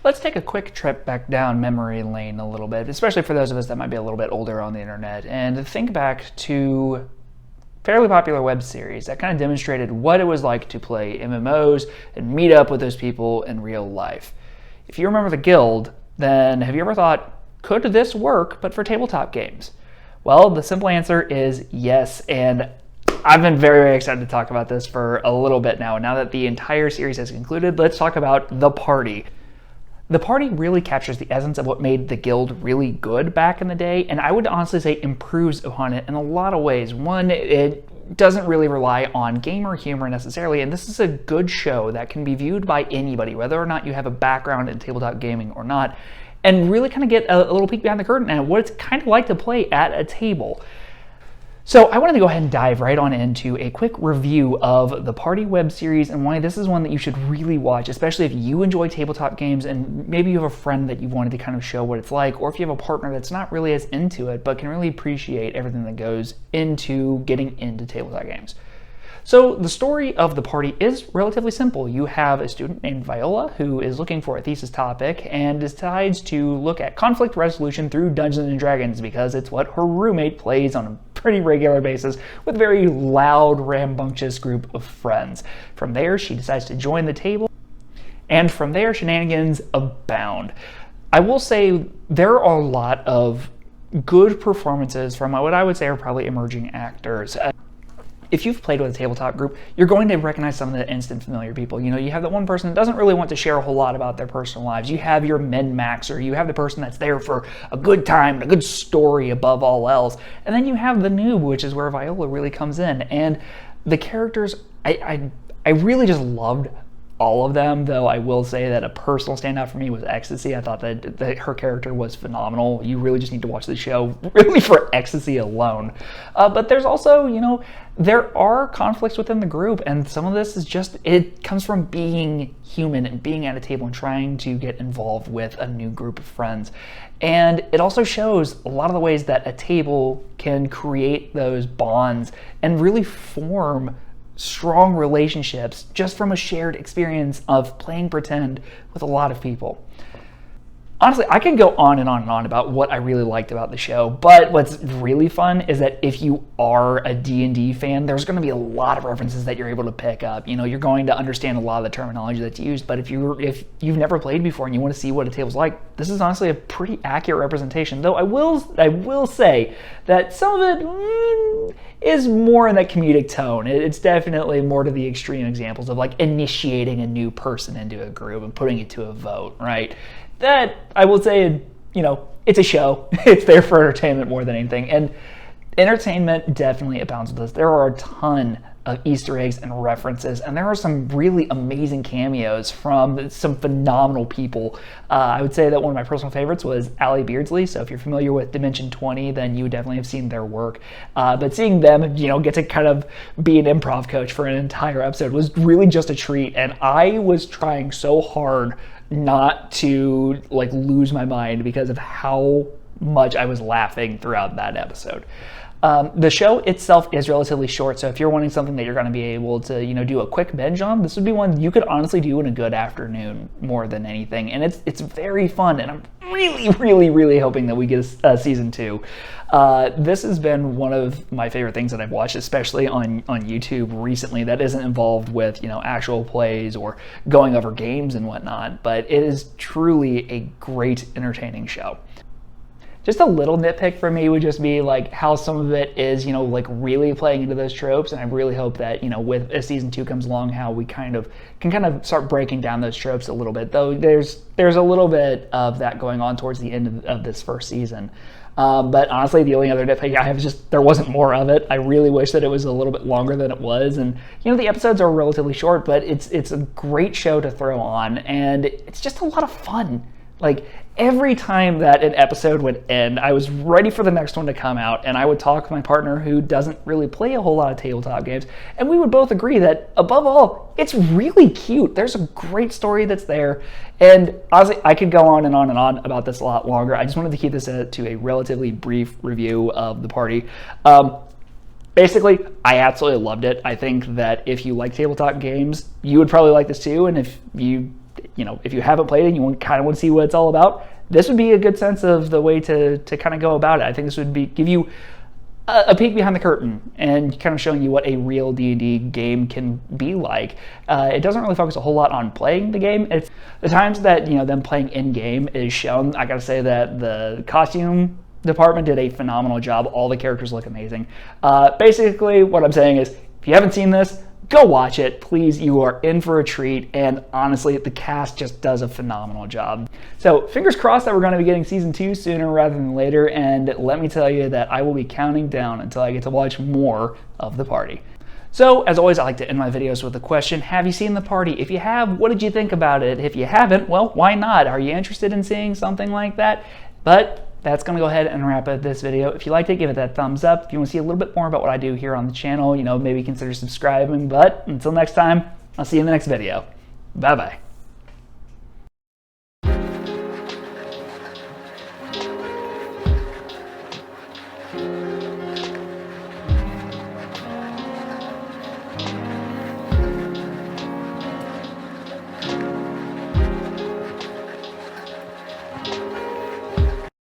Let's take a quick trip back down memory lane a little bit, especially for those of us that might be a little bit older on the internet, and think back to fairly popular web series that kind of demonstrated what it was like to play MMOs and meet up with those people in real life. If you remember The Guild, then have you ever thought, could this work but for tabletop games? Well, the simple answer is yes, and I've been very, very excited to talk about this for a little bit now. Now that the entire series has concluded, let's talk about The Party. The Party really captures the essence of what made The Guild really good back in the day, and I would honestly say improves upon it in a lot of ways. One, it doesn't really rely on gamer humor necessarily, and this is a good show that can be viewed by anybody, whether or not you have a background in tabletop gaming or not, and really kind of get a little peek behind the curtain at what it's kind of like to play at a table. So I wanted to go ahead and dive right on into a quick review of the Party web series and why this is one that you should really watch, especially if you enjoy tabletop games and maybe you have a friend that you wanted to kind of show what it's like, or if you have a partner that's not really as into it but can really appreciate everything that goes into getting into tabletop games. So the story of The Party is relatively simple. You have a student named Viola who is looking for a thesis topic and decides to look at conflict resolution through Dungeons and Dragons because it's what her roommate plays on a pretty regular basis with a very loud, rambunctious group of friends. From there, she decides to join the table, and from there, shenanigans abound. I will say there are a lot of good performances from what I would say are probably emerging actors. If you've played with a tabletop group, you're going to recognize some of the instant familiar people. You know, you have that one person that doesn't really want to share a whole lot about their personal lives. You have your min-maxer, you have the person that's there for a good time, a good story above all else. And then you have the noob, which is where Viola really comes in. And the characters, I really just loved all of them, though I will say that a personal standout for me was Ecstasy. I thought that her character was phenomenal. You really just need to watch the show really for Ecstasy alone. But there's also, you know, there are conflicts within the group, and some of this is just, it comes from being human and being at a table and trying to get involved with a new group of friends. And it also shows a lot of the ways that a table can create those bonds and really form strong relationships just from a shared experience of playing pretend with a lot of people. Honestly, I could go on and on and on about what I really liked about the show, but what's really fun is that if you are a D&D fan, there's going to be a lot of references that you're able to pick up. You know, you're going to understand a lot of the terminology that's used, but if you've never played before and you want to see what a table's like, this is honestly a pretty accurate representation, though I will say that some of it is more in that comedic tone. It's definitely more to the extreme examples of like initiating a new person into a group and putting it to a vote, right? That, I will say, you know, it's a show. It's there for entertainment more than anything. And entertainment definitely abounds with this. There are a ton of Easter eggs and references, and there are some really amazing cameos from some phenomenal people. I would say that one of my personal favorites was Allie Beardsley. So if you're familiar with Dimension 20, then you definitely have seen their work. But seeing them, you know, get to kind of be an improv coach for an entire episode was really just a treat. And I was trying so hard not to like lose my mind because of how much I was laughing throughout that episode. The show itself is relatively short, so if you're wanting something that you're going to be able to, you know, do a quick binge on, this would be one you could honestly do in a good afternoon more than anything. And it's very fun, and I'm really hoping that we get a season 2. This has been one of my favorite things that I've watched, especially on YouTube recently, that isn't involved with, you know, actual plays or going over games and whatnot, but it is truly a great entertaining show. Just a little nitpick for me would just be like how some of it is, you know, like really playing into those tropes, and I really hope that, you know, with as season 2 comes along, how we can kind of start breaking down those tropes a little bit, though there's a little bit of that going on towards the end of this first season. But honestly, the only other nitpick I have is just there wasn't more of it. I really wish that it was a little bit longer than it was, and you know, the episodes are relatively short, but it's a great show to throw on, and it's just a lot of fun. Like, every time that an episode would end, I was ready for the next one to come out, and I would talk with my partner who doesn't really play a whole lot of tabletop games, and we would both agree that, above all, it's really cute. There's a great story that's there, and honestly, I could go on and on and on about this a lot longer. I just wanted to keep this to a relatively brief review of The Party. Basically, I absolutely loved it. I think that if you like tabletop games, you would probably like this too, and if you if you haven't played it and you kind of want to see what it's all about, this would be a good sense of the way to kind of go about it. I think this would give you a peek behind the curtain and kind of showing you what a real D&D game can be like. It doesn't really focus a whole lot on playing the game. It's the times that them playing in game is shown. I gotta say that the costume department did a phenomenal job. All the characters look amazing. Basically, what I'm saying is, if you haven't seen this, go watch it, please. You are in for a treat, and honestly, the cast just does a phenomenal job. So fingers crossed that we're going to be getting season 2 sooner rather than later, and let me tell you that I will be counting down until I get to watch more of the party. So, as always, I like to end my videos with a question. Have you seen the party? If you have, what did you think about it? If you haven't, well, why not? Are you interested in seeing something like that? But that's going to go ahead and wrap up this video. If you liked it, give it that thumbs up. If you want to see a little bit more about what I do here on the channel, maybe consider subscribing. But until next time, I'll see you in the next video. Bye-bye.